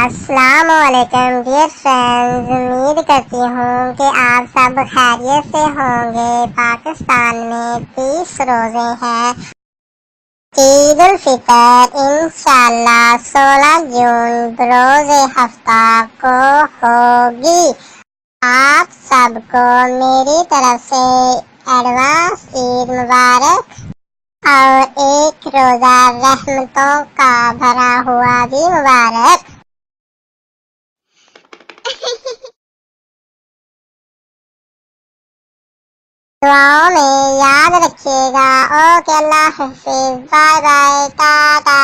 अस्सलाम वालेकुम dear friends, उम्मीद करती हूँ कि आप सब खैरियत से होंगे। पाकिस्तान में 30 रोजे हैं। ईद उल फितर इंशाल्लाह 16 जून रोजे हफ्ता को होगी। आप सबको मेरी तरफ से एडवांस ईद मुबारक और एक रोजा रहमतों का भरा हुआ भी मुबारक। दुआओं में याद रखिएगा। ओके, अल्लाह हाफिज, बाय बाय, टाटा।